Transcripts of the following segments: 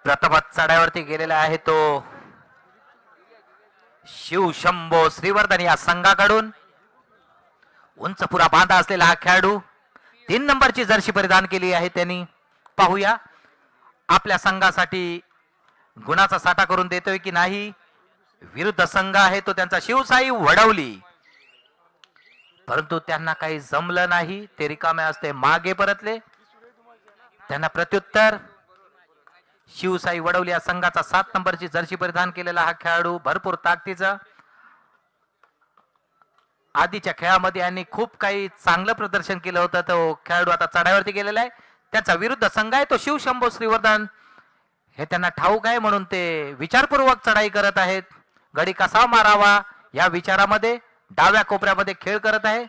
प्रथमच चढाईवरती गेलेला आहे तो शिव शंभो श्रीवर्धन या संघाकडून. उंच पुरा बांधा असलेला हा खेळाडू 3 नंबरची जर्सी परिधान केली आहे त्यांनी. पाहूया आपल्या संघासाठी गुणाचा साठा करून देतोय की नाही. विरुद्ध संघ आहे तो त्यांचा शिवसाई वडवली, परंतु त्यांना काही जमलं नाही. ते रिकामे असते मागे परतले. त्यांना प्रत्युत्तर शिवसाई वडवली या संघाचा 7 नंबरची जर्सी परिधान केलेला हा खेळाडू भरपूर ताकदीचा. आधीच्या खेळामध्ये यांनी खूप काही चांगलं प्रदर्शन केलं होतं. तो खेळाडू आता चढाईवरती गेलेला आहे. त्याचा विरुद्ध संघ आहे तो शिव शंभो श्रीवर्धन. हे त्यांना ठाऊक आहे म्हणून ते विचारपूर्वक चढाई करत आहेत. गडी कसा मारावा या विचारामध्ये डाव्या कोपऱ्यामध्ये खेळ करत आहे.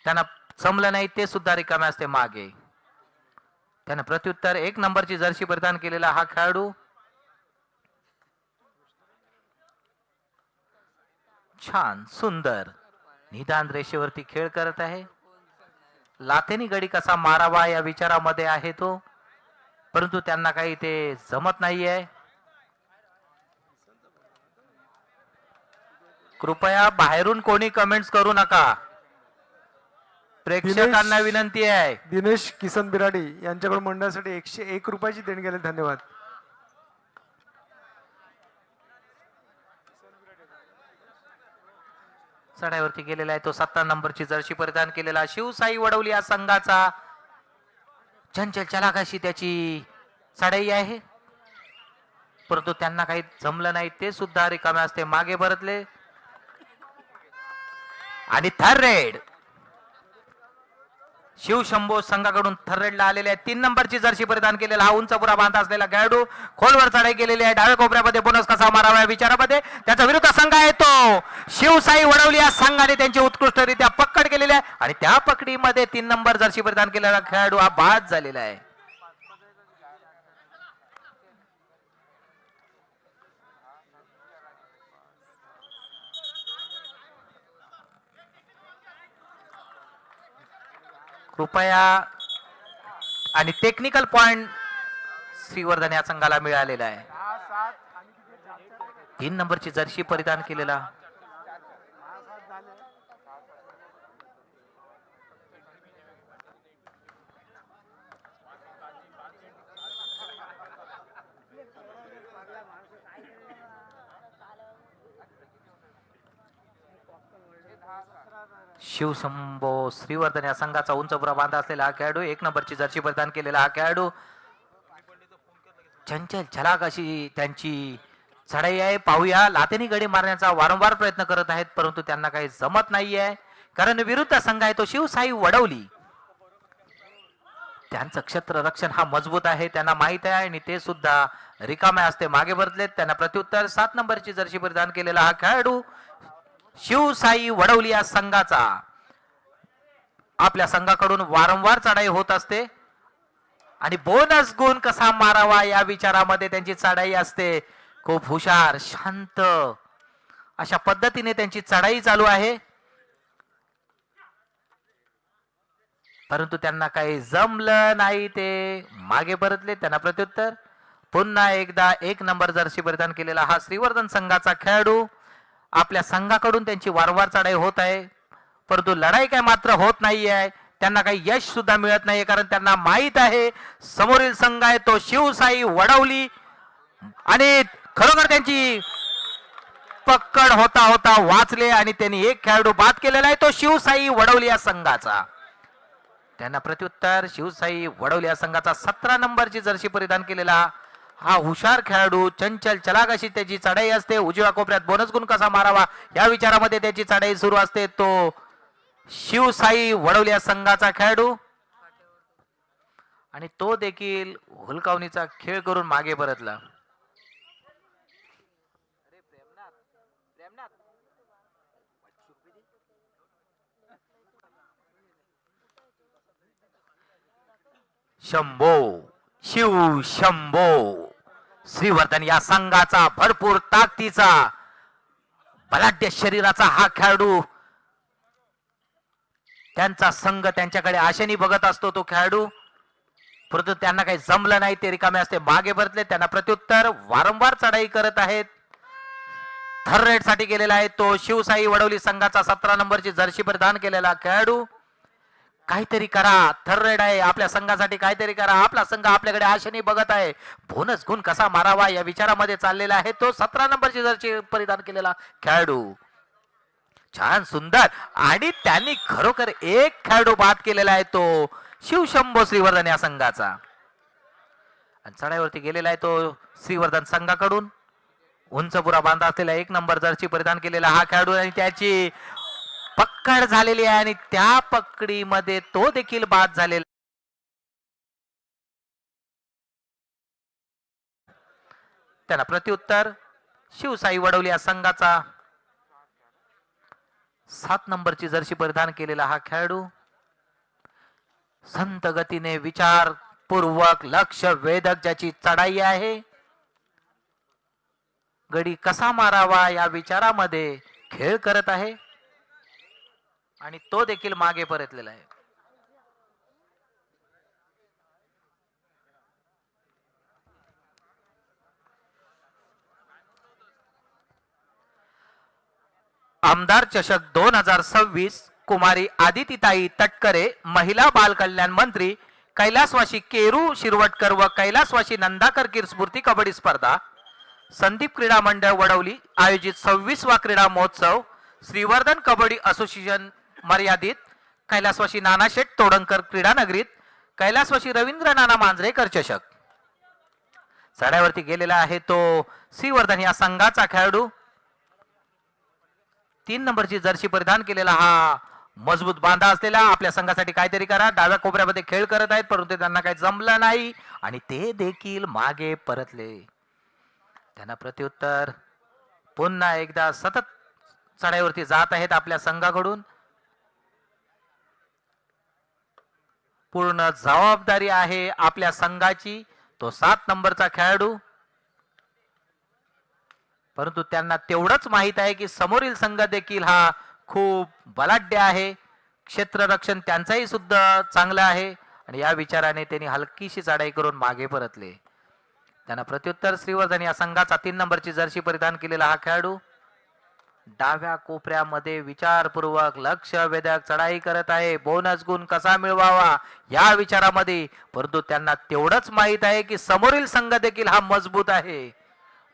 त्यांना जमलं नाही ते सुद्धा रिकामे असते मागे. त्यांना प्रत्युत्तर 1 नंबरची जर्सी परिधान केलेला हा खेळाडू छान सुंदर निदान रेषेवरती खेळ करत आहे. लाथेनी गडी कसा मारावा या विचारामध्ये आहे तो, परंतु त्यांना काही ते जमत नाहीये. कृपया बाहेरून कोणी कमेंट्स करू नका. प्रेक्षकांना विनंती आहे. दिनेश किसन बिराडी यांच्याकडून मंडळासाठी 101 रुपयाची देणगी आली. धन्यवाद. चढाईवरती गेलेला आहे तो 17 नंबरची जर्सी परिधान केलेला शिवसाई वडवली या संघाचा. चंचल चलाकाशी त्याची चढाई आहे, परंतु त्यांना काही जमलं नाही. ते सुद्धा रिकामे असते मागे परतले. आणि थर्ड रेड शिव शंभो संघाकडून थर्ड रेडला आलेले आहे. 3 नंबरची जर्सी परिधान केलेला हा उंच पुरा बांधा असलेला खेळाडू खोलवर चढाई केलेली आहे. डाव्या कोपऱ्यामध्ये बोनस कसा मारावा या विचारामध्ये त्याचा विरुद्ध संघ आहे तो शिवसाई वडवली या संघाने त्यांची उत्कृष्टरित्या पकड केलेली आहे. आणि त्या पकडीमध्ये 3 नंबर जर्सी परिधान केलेला खेळाडू हा बाद झालेला आहे. कृपया आणि टेक्निकल पॉइंट श्रीवर्धन या संघाला मिळालेला आहे. 3 नंबरची जर्सी परिधान केलेला शिवशंभो श्रीवर्धन या संघाचा उंच पुरा बांधा असलेला हा खेळाडू 1 नंबरची जर्सी परिधान केलेला हा खेळाडू चंचल छलाक अशी त्यांची चढाई आहे. पाहूया लातेनी गडी मारण्याचा वारंवार प्रयत्न करत आहेत, परंतु त्यांना काही जमत नाहीये. कारण विरुद्ध संघ आहे तो शिवसाई वडवली. त्यांचं क्षेत्र रक्षण हा मजबूत आहे त्यांना माहित आहे आणि ते सुद्धा रिकामे असते मागे बदलेत. त्यांना प्रत्युत्तर 7 नंबरची जर्सी परिधान केलेला हा खेळाडू शिवसाई वडवली या संघाचा. आपल्या संघाकडून वारंवार चढाई होत असते आणि बोनस गुण कसा मारावा या विचारामध्ये त्यांची चढाई असते. खूप हुशार शांत अशा पद्धतीने त्यांची चढाई चालू आहे, परंतु त्यांना काही जमलं नाही. ते मागे परतले. त्यांना प्रत्युत्तर पुन्हा एकदा 1 नंबर जर्सी परिधान केलेला हा श्रीवर्धन संघाचा खेळाडू. आपल्या संघाकडून त्यांची वारंवार चढाई होत आहे, परंतु लढाई काय मात्र होत नाहीये. त्यांना काही यश सुद्धा मिळत नाहीये, कारण त्यांना माहित आहे समोरील संघ आहे तो शिवसाई वडवली आणि खरोखर त्यांची पकड होता होता वाचले आणि त्यांनी 1 खेळाडू बाद केलेला आहे तो शिवसाई वडवली या संघाचा. त्यांना प्रत्युत्तर शिवसाई वडवली या संघाचा 17 नंबरची जर्सी परिधान केलेला हा हुशार खेळाडू चंचल चलाक अशी त्याची चढाई असते. उजव्या कोपऱ्यात बोनस गुण कसा मारावा या विचारामध्ये त्याची चढाई सुरू असते. तो शिवसाई वडवली या संघाचा खेळाडू आणि तो देखील हुलकावणीचा खेळ करून मागे परतला. शंभो शिव शंभो श्रीवर्धन या संघाचा भरपूर ताकदीचा बलाढ्य शरीराचा हा खेळाडू. त्यांचा संघ त्यांच्याकडे आशेने बघत असतो. तो खेळाडू परंतु त्यांना काही जमलं नाही, ते रिकामे असते मागे परतले. त्यांना प्रत्युत्तर वारंवार चढाई करत आहेत. थर्ड रेड साठी गेलेला आहे तो शिवसाई वडवली संघाचा 17 नंबरची जर्सी परिधान केलेला खेळाडू. काहीतरी करा, थर्ड रेड आहे आपल्या संघासाठी, काहीतरी करा. आपला संघ आपल्याकडे आशेने बघत आहे. बोनस गुण कसा मारावा या विचारामध्ये चाललेला आहे तो 17 नंबरची जर्सी परिधान केलेला खेळाडू. छान सुंदर, आणि त्यांनी खरोखर एक खेळाडू बाद केलेला आहे तो शिवशंभो श्रीवर्धन या संघाचा. आणि चढाईवरती गेलेला आहे तो श्रीवर्धन संघाकडून. उंच पुरा बांधा असलेला 1 नंबर जर्सी परिधान केलेला हा खेळाडू, आणि त्याची पकड झालेली आहे आणि त्या पकडीमध्ये तो देखील बाद झालेला. त्याला प्रत्युत्तर शिवसाई वडवली या संघाचा 7 नंबरची जर्सी परिधान केलेला हा खेळाडू. संत गतीने विचारपूर्वक लक्ष वेधक ज्याची चढाई आहे, गडी कसा मारावा या विचारामध्ये खेळ करत आहे, आणि तो देखील मागे परतलेला आहे. आमदार चषक 2026 कुमारी आदितीताई तटकरे, महिला बाल कल्याण मंत्री, कैलासवासी केरू शिरवटकर व कैलासवासी नंदाकर कीर स्फूर्ती कबड्डी स्पर्धा, संदीप क्रीडा मंडळ वडवली आयोजित 26वा क्रीडा महोत्सव, श्रीवर्धन कबड्डी असोसिएशन मर्यादित, कैलासवासी नानाशेठ तोडणकर क्रीडा नगरीत, कैलासवासी रवींद्र नाना मांजरेकर चषक. चढाईवरती गेलेला आहे तो श्रीवर्धन या संघाचा खेळाडू. 3 नंबरची जर्सी परिधान केलेला हा मजबूत बांधा असलेला आपल्या संघासाठी काहीतरी करा डाव्या कोपऱ्यामध्ये खेळ करत आहेत, परंतु त्यांना काही जमलं नाही आणि ते देखील मागे परतले. त्यांना प्रत्युत्तर पुन्हा एकदा सतत चढाईवरती जात आहेत आपल्या संघाकडून. पूर्ण जबाबदारी आहे आपल्या संघाची, तो 7 नंबरचा खेळाडू. परंतु त्यांना तेवढंच माहित आहे की समोरील संघ देखील हा खूप बलाढ्य आहे, क्षेत्ररक्षण त्यांचाही सुद्धा चांगलं आहे, आणि या विचाराने त्यांनी हलकीशी चढाई करून मागे परतले. त्यांना प्रत्युत्तर श्रीवर्धन या संघाचा 3 नंबरची जर्सी परिधान केलेला हा खेळाडू डाव्या कोपऱ्यामध्ये विचारपूर्वक लक्ष वेधक चढाई करत आहे. बोनस गुण कसा मिळवावा या विचारामध्ये, परंतु त्यांना तेवढंच माहित आहे की समोरील संघ देखील हा मजबूत आहे,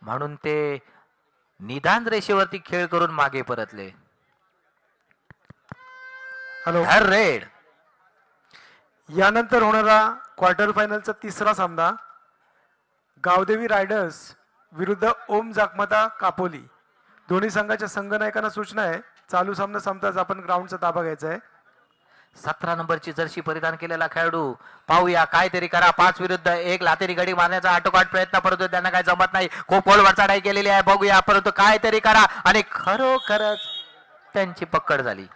म्हणून ते निदान रेषेवरती खेळ करून मागे परतले. Hello, red. यानंतर होणारा क्वार्टर फायनलचा तिसरा सामना गावदेवी रायडर्स विरुद्ध ओम जाकमाता कापोली. दोन्ही संघाच्या संघनायकांना सूचना आहे, चालू सामना संपताच आपण ग्राउंडचा ताबा घ्यायचा आहे. 17 नंबरची जर्सी परिधान केलेला खेळाडू, पाहूया काहीतरी करा. 5 विरुद्ध 1 लातेरी गडी मारण्याचा आटोकाट प्रयत्न, परंतु त्यांना काय जमत नाही. खूप खोलवर चढाई केलेली आहे, बघूया, परंतु काहीतरी करा, आणि खरोखरच त्यांची पकड झाली.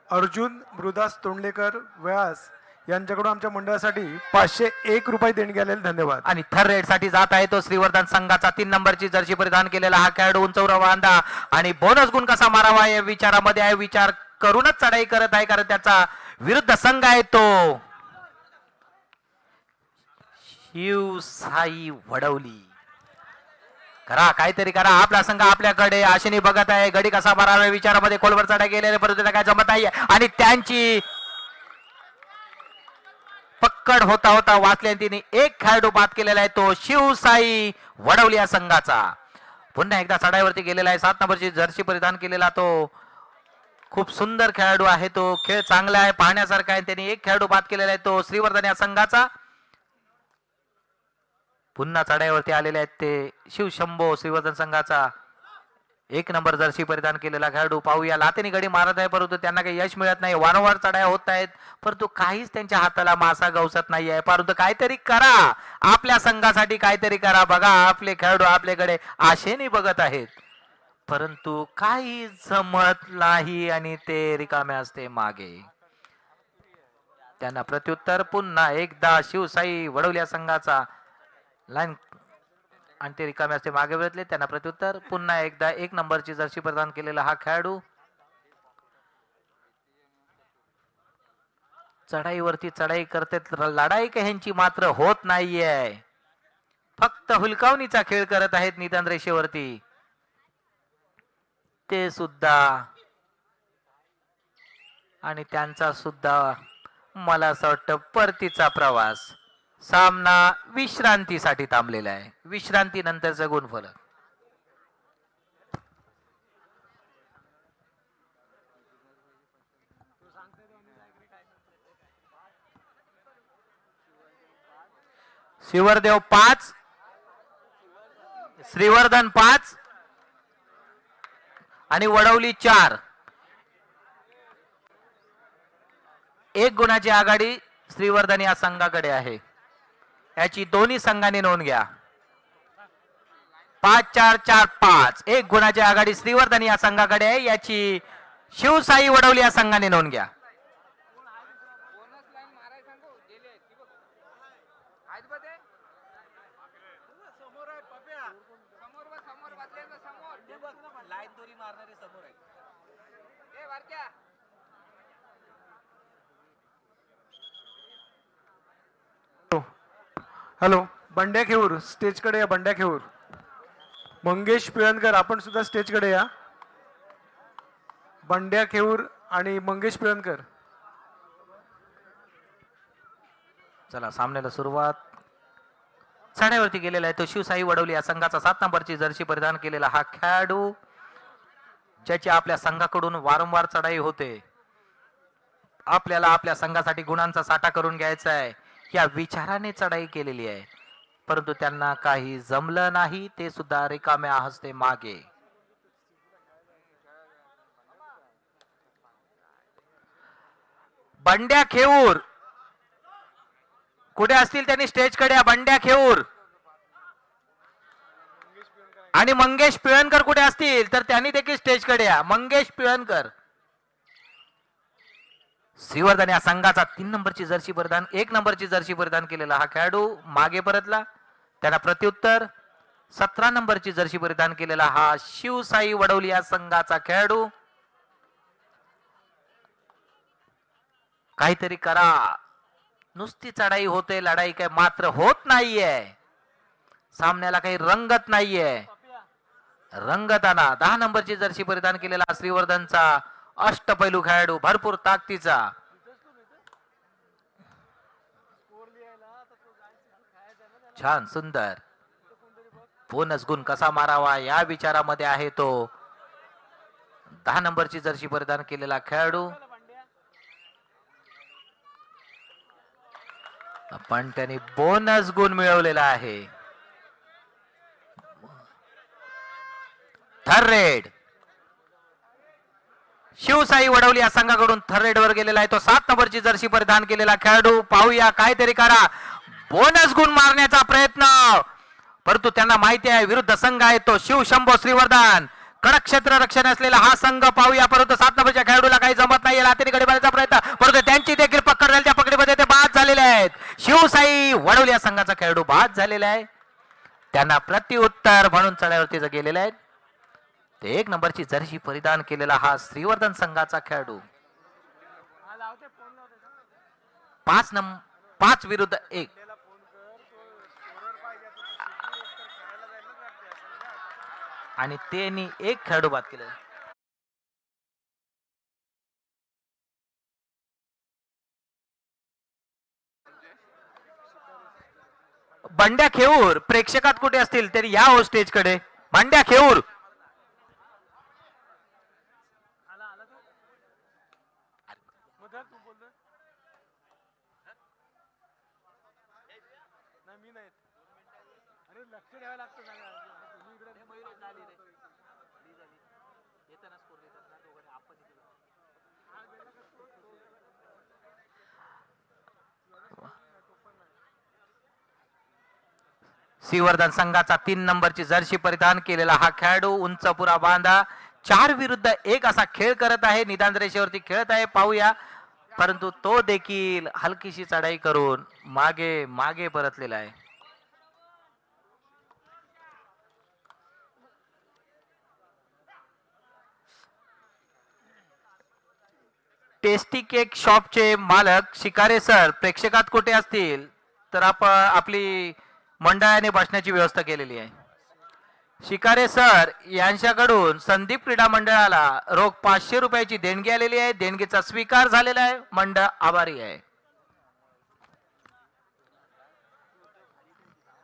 अर्जुन मृदास तोंडलेकर व्यास यांच्याकडून आमच्या मंडळासाठी 501 रुपये देणगी आलेले, धन्यवाद. आणि थर्ड रेड साठी जात आहे तो श्रीवर्धन संघाचा 3 नंबरची जर्सी परिधान केलेला हा खेळाडू. उंचवरा बांधा आणि बोनस गुण कसा मारावा या विचारामध्ये आहे, विचार करूनच चढाई करत आहे, कारण त्याचा विरुद्ध संघ आहे तो शिवसाई वडवली. करा, काहीतरी करा, आपला संघ आपल्याकडे आशेने बघत आहे. गडी कसा मारावा विचारामध्ये खोलवर चढाई गेलेले, परंतु काय जमत नाही, आणि त्यांची पकड होता होता वाचल्या. तिने एक खेळाडू बाद केलेला आहे तो शिवसाई वडवली या संघाचा. पुन्हा एकदा चढाईवरती गेलेला आहे. 7 नंबरची जर्सी परिधान केलेला तो खूप सुंदर खेळाडू आहे, तो खेळ चांगला आहे, पाहण्यासारखा आहे. त्यांनी एक खेळाडू बाद केलेला आहे तो श्रीवर्धन या संघाचा. पुन्हा चढाईवरती आलेले आहेत ते शिवशंभो श्रीवर्धन संघाचा 1 नंबर जर्सी परिधान केलेला खेळाडू. पाहूया, लातेनी गडी मारत आहे, परंतु त्यांना काही यश मिळत नाही. वारंवार चढाया होत आहेत, परंतु काहीच त्यांच्या हाताला मासा गवसत नाही आहे. परंतु काहीतरी करा, आपल्या संघासाठी काहीतरी करा. बघा, आपले खेळाडू आपल्याकडे आशेने बघत आहेत, परंतु काही जमत नाही आणि ते रिकामे असते मागे. त्यांना प्रत्युत्तर पुन्हा एकदा शिवसाई वडवल्या संघाचा लाईन, आणि ते रिकामे असते मागे वळतले. त्यांना प्रत्युत्तर पुन्हा एकदा 1 नंबरची जर्सी प्रदान केलेला हा खेळाडू. चढाईवरती चढाई करतात, लढाई काही ह्यांची मात्र होत नाहीये. फक्त हुलकावणीचा खेळ करत आहेत निदान रेषेवरती. ते सुद्धा आणि त्यांचा सुद्धा मला असं वाटतं परतीचा प्रवास. सामना विश्रांतीसाठी थांबलेला आहे. विश्रांतीनंतरचा गुणफलक. श्रीवर्देव 5, श्रीवर्धन 5 आणि वडवली 4. 1 गुणाची आघाडी श्रीवर्धन या संघाकडे आहे. याची दोन्ही संघाने नोंद घ्या. 5-4-4-5. 1 गुणाची आघाडी श्रीवर्धन या संघाकडे आहे. याची शिवसाई वडवली या संघाने नोंद घ्या. हॅलो, बंड्या खेऊर स्टेजकडे या. बंड्या खेऊर, मंगेश पिळणकर आपण सुद्धा स्टेजकडे या. बंड्या खेऊर आणि मंगेश पिळणकर. चला सामन्याला सुरुवात. चढाईवरती गेलेला आहे तो शिवसाई वडवली या संघाचा 7 नंबरची जर्सी परिधान केलेला हा खेळाडू, ज्याची आपल्या संघाकडून वारंवार चढाई होते. आपल्याला आपल्या संघासाठी गुणांचा साठा करून घ्यायचा आहे या विचाराने चढाई केलेली आहे, परंतु त्यांना काही जमलं नाही. ते सुद्धा रिकाम्या हस्ते मागे. बंड्या खेऊर कुठे असतील त्यांनी स्टेजकडे या. बंड्या खेऊर आणि मंगेश पिळणकर कुठे असतील तर त्यांनी देखील स्टेजकडे या. मंगेश पिळणकर. श्रीवर्धन या संघाचा 3 नंबरची जर्सी परिधान 1 नंबरची जर्सी परिधान केलेला हा खेळाडू मागे परतला. त्यांना प्रत्युत्तर 17 नंबरची जर्सी परिधान केलेला हा शिवसाई वडवली या संघाचा खेळाडू. काहीतरी करा. नुसती चढाई होते, लढाई काय मात्र होत नाहीये. सामन्याला काही रंगत नाहीये. रंगताना 10 नंबरची जर्सी परिधान केलेला श्रीवर्धनचा अष्टपैलू खेळाडू, भरपूर ताकदीचा. छान सुंदर. बोनस गुण कसा मारावा या विचारामध्ये आहे तो 10 नंबरची जर्सी परिधान केलेला खेळाडू. पण त्याने बोनस गुण मिळवलेला आहे. थर्रेड शिवसाई वडवली या संघाकडून थर्रेड वर गेलेला आहे तो 7 नंबरची जर्सी परिधान केलेला खेळाडू. पाहूया काहीतरी करा. बोनस गुण मारण्याचा प्रयत्न, परंतु त्यांना माहिती आहे विरुद्ध संघ आहे तो शिवशंभो श्रीवर्धन. कडक क्षेत्र रक्षण असलेला हा संघ. पाहूया परंतु 7 नंबरच्या खेळाडूला काही जमत नाही. लातेने कडे बांधण्याचा प्रयत्न, परंतु त्यांची देखील पकड झाली. त्या पकडीमध्ये ते बाद झालेले आहेत. शिवसाई वडवली या संघाचा खेळाडू बाद झालेला आहे. त्यांना प्रत्युत्तर म्हणून चढाईवरती गेलेले आहेत. ते 1 नंबरची जर्सी परिधान केलेला हा श्रीवर्धन संघाचा खेळाडू. 5 विरुद्ध 1. आणि त्यांनी 1 खेळाडू बाद केला. बंड्या खेऊर प्रेक्षकात कुठे असतील तरी या हो स्टेजकडे. बंड्या खेऊर. श्रीवर्धन संघाचा 3 नंबरची जर्सी परिधान केलेला हा खेळाडू उंच पुरा बांधा 4 विरुद्ध 1 असा खेळ करत आहे. निदान रेषेवरती खेळत आहे. पाहूया, परंतु तो देखील हलकीशी चढाई करून मागे मागे परतलेला आहे. टेस्टी केक शॉपचे मालक शिकारे सर प्रेक्षकात कुठे असतील तर आपली मंडळाने बसण्याची व्यवस्था केलेली आहे. शिकारे सर यांच्याकडून संदीप क्रीडा मंडळाला रोख 500 रुपयाची देणगी आलेली आहे. देणगीचा स्वीकार झालेला आहे. मंडळ आभारी आहे.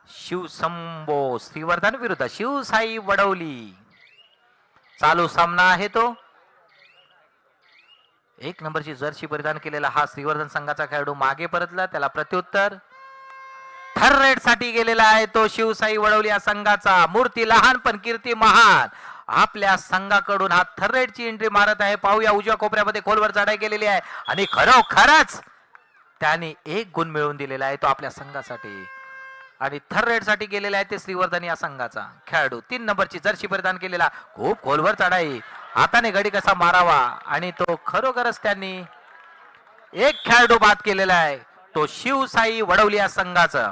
शिवशंभो श्रीवर्धन विरुद्ध शिवसाई वडवली. चालू सामना आहे तो. 1 नंबरची जर्सी परिधान केलेला हा श्रीवर्धन संघाचा खेळाडू मागे परतला. त्याला प्रत्युत्तर थर्ड रेड साठी गेलेला आहे तो शिवसाई वडवली या संघाचा. मूर्ती लहान पण कीर्ती महान आपल्या संघाकडून हा थर्ड रेडची एंट्री मारत आहे. पाहूया उजव्या कोपऱ्यामध्ये खोलवर चढाई केलेली आहे आणि खरोखरच त्याने 1 गुण मिळवून दिलेला आहे तो आपल्या संघासाठी. आणि थर्ड रेड साठी गेलेला आहे ते श्रीवर्धन या संघाचा खेळाडू. 3 नंबरची जर्सी परिधान केलेला. खूप खोलवर चढाई. हाताने गडी कसा मारावा आणि तो खरोखरच त्यांनी एक खेळाडू बाद केलेला आहे तो शिवसाई वडवली या संघाचा.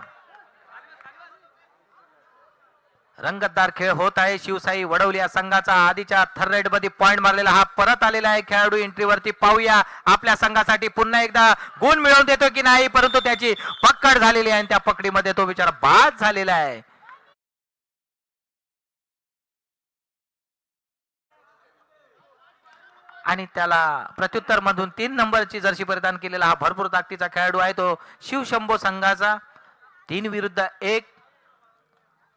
रंगतदार खेळ होत आहे. शिवसाई वडवली या संघाचा आधीच्या थर्ड रेड मध्ये पॉइंट मारलेला हा परत आलेला आहे खेळाडू एंट्रीवरती. पाहूया आपल्या संघासाठी पुन्हा एकदा गुण मिळवून देतो की नाही. परंतु त्याची पकड झालेली आहे आणि त्या पकडीमध्ये तो बिचारा बाद झालेला आहे. आणि त्याला प्रत्युत्तर मधून 3 नंबरची जर्सी परिधान केलेला हा भरपूर ताकदीचा खेळाडू आहे तो शिवशंभो संघाचा. 3 विरुद्ध 1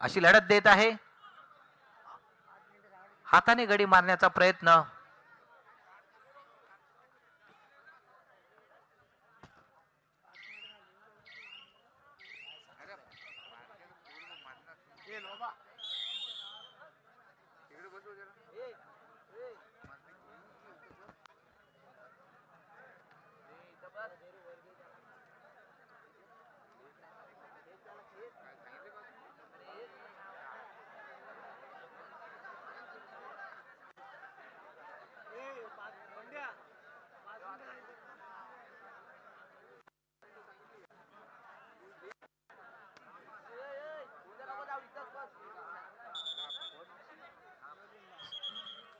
अशी लढत देत आहे. हाताने गडी मारण्याचा प्रयत्न.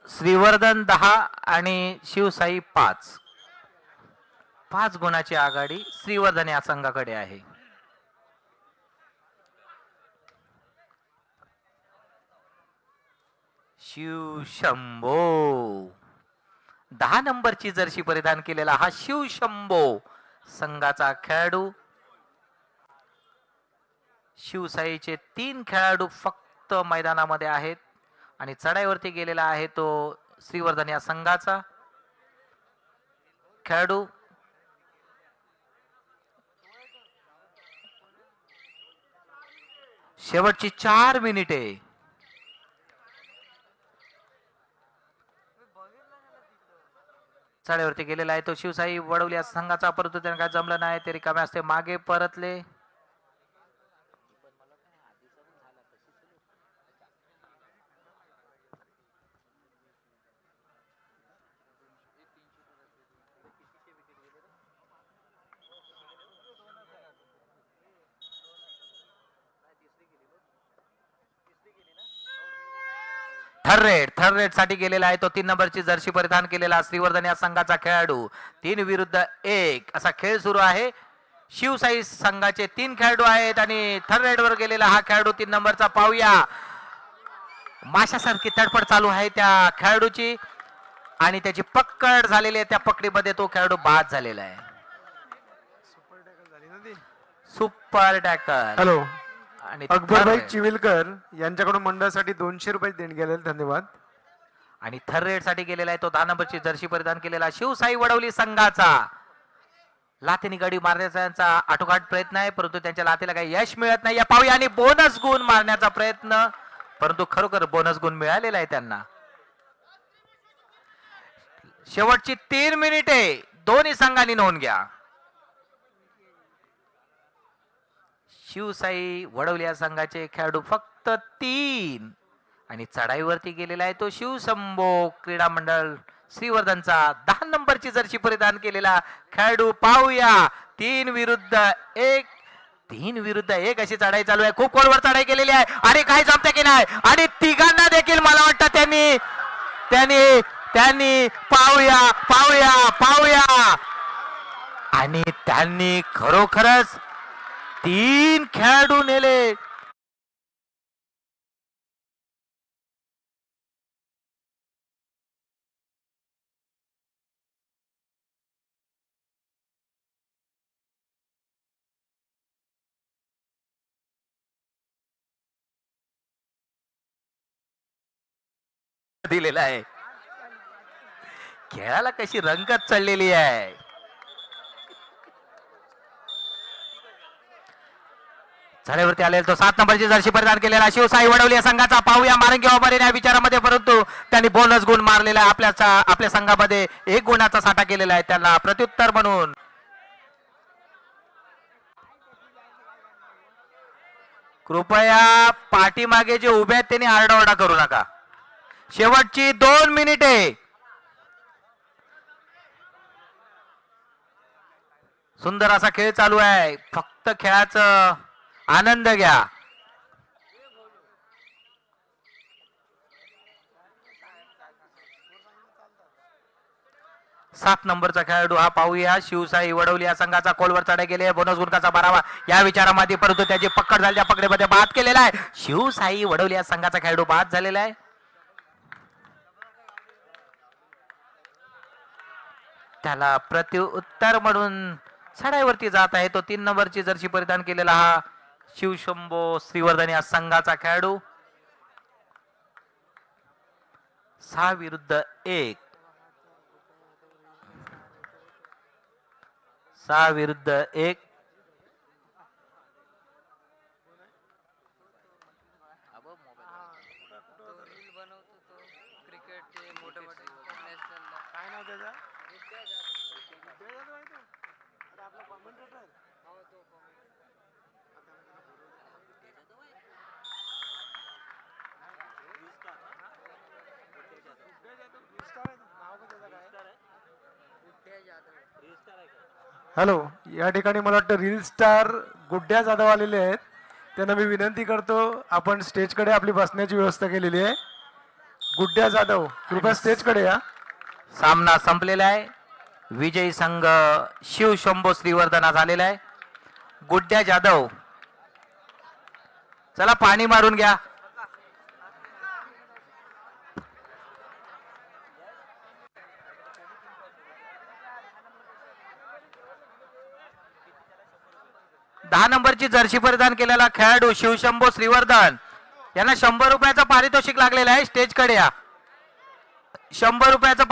श्रीवर्धन 10 आणि शिवसाई 5 गुणाची आघाडी श्रीवर्धन या संघाकडे आहे. शिवशंभो 10 नंबरची जर्सी परिधान केलेला हा शिवशंभो संघाचा खेळाडू. शिवसाईचे 3 खेळाडू फक्त मैदानामध्ये आहेत आणि चढाईवरती गेलेला आहे तो श्रीवर्धन या संघाचा खेळाडू. शेवटची 4 मिनिटे. चढाईवरती गेलेला आहे तो शिवसाई वडवली या संघाचा. परंतु त्याने काय जमलं नाही. ते रिकामे असते मागे परतले. थर्ड रेड साठी गेलेला आहे तो 3 नंबरची जर्सी परिधान केलेला श्रीवर्धन या संघाचा खेळाडू. 3 विरुद्ध 1 असा खेळ सुरू आहे. शिवसाई संघाचे 3 खेळाडू आहेत आणि थर्ड रेड वर गेलेला हा खेळाडू 3 नंबरचा. पाहूया माशासारखी तडफड चालू आहे त्या खेळाडूची आणि त्याची पकड झालेली आहे. त्या पकडीमध्ये तो खेळाडू बाद झालेला आहे. Super tackle. हॅलो आणि अकबरभाई चिविलकर यांच्याकडून मंडळासाठी 200 रुपये देणगी गेलेले. धन्यवाद. आणि थर्ड रेड साठी गेलेला आहे तो 10 नंबरची जर्सी परिधान केलेला शिवसाई वडवली संघाचा. लाथेनी गडी मारण्याचा आठोकाठ प्रयत्न आहे परंतु त्यांच्या लाथेला काही यश मिळत नाही. या पाहूया आणि बोनस गुण मारण्याचा प्रयत्न परंतु खरोखर बोनस गुण मिळालेला आहे त्यांना. शेवटची 3 मिनिटे दोन्ही संघांनी नोंद घ्या. शिवसाई वडवली या संघाचे खेळाडू फक्त 3 आणि चढाईवरती गेलेला आहे तो शिवशंभो क्रीडा मंडळ श्रीवर्धनचा 10 नंबरची जर्सी परिधान केलेला खेळाडू. पाहूया 3 विरुद्ध 1 अशी चढाई चालू आहे. खूप खोलवर चढाई केलेली आहे आणि काही जमते की नाही आणि तिघांना देखील मला वाटतं त्यांनी त्यांनी पाहूया पाहूया पाहूया आणि त्यांनी खरोखरच 3 खेळाडू नेले. दिलेला आहे. खेळाला कशी रंगत चढलेली आहे. झाल्यावरती आलेला तो 7 नंबरची जर्सी परिधान केलेला शिवसाई वडवली या संघाचा पाहूया मारंगी ऑफर या विचारामध्ये, परंतु त्यांनी बोनस गुण मारलेला आहे. आपल्या संघामध्ये 1 गुणाचा साठा केलेला आहे. त्यांना प्रत्युत्तर म्हणून कृपया पाठीमागे जे उभे आहेत त्यांनी आरडाओरडा करू नका. शेवटची 2 मिनिटे. सुंदर असा खेळ चालू आहे. फक्त खेळाचा आनंद घ्या. सात नंबरचा खेळाडू हा पाहूया शिवसाई वडवली या संघाचा कोलवर चढा गेले. बोनस गुणकाचा 12वा या विचारामध्ये, परंतु त्याची पकड झाली. त्या पकडेमध्ये बाद केलेला आहे. शिवसाई वडवली या संघाचा खेळाडू बाद झालेला आहे. त्याला प्रत्युत्तर म्हणून चढाईवरती जात आहे तो 3 नंबरची जर्सी परिधान केलेला हा शिवशंभो श्रीवर्धन या संघाचा खेळाडू. 6 विरुद्ध 1. 6 विरुद्ध 1. हॅलो, या ठिकाणी मला वाटतं रील स्टार गुड्ड्या जाधव आलेले आहेत. त्यांना मी विनंती करतो, आपण स्टेजकडे आपली बसण्याची व्यवस्था केलेली आहे. गुड्ड्या जाधव कृपया स्टेजकडे या. सामना संपलेला आहे. विजयी संघ शिवशंभो श्रीवर्धन हा झालेला आहे. गुड्ड्या जाधव, चला पाणी मारून घ्या. दहा नंबरची जर्सी परिधान केलेला खेळाडू शिवशंभो श्रीवर्धन यांना 100 रुपयाचं पारितोषिक लागलेलं आहे. स्टेजकडे या. 100 रुपयाचं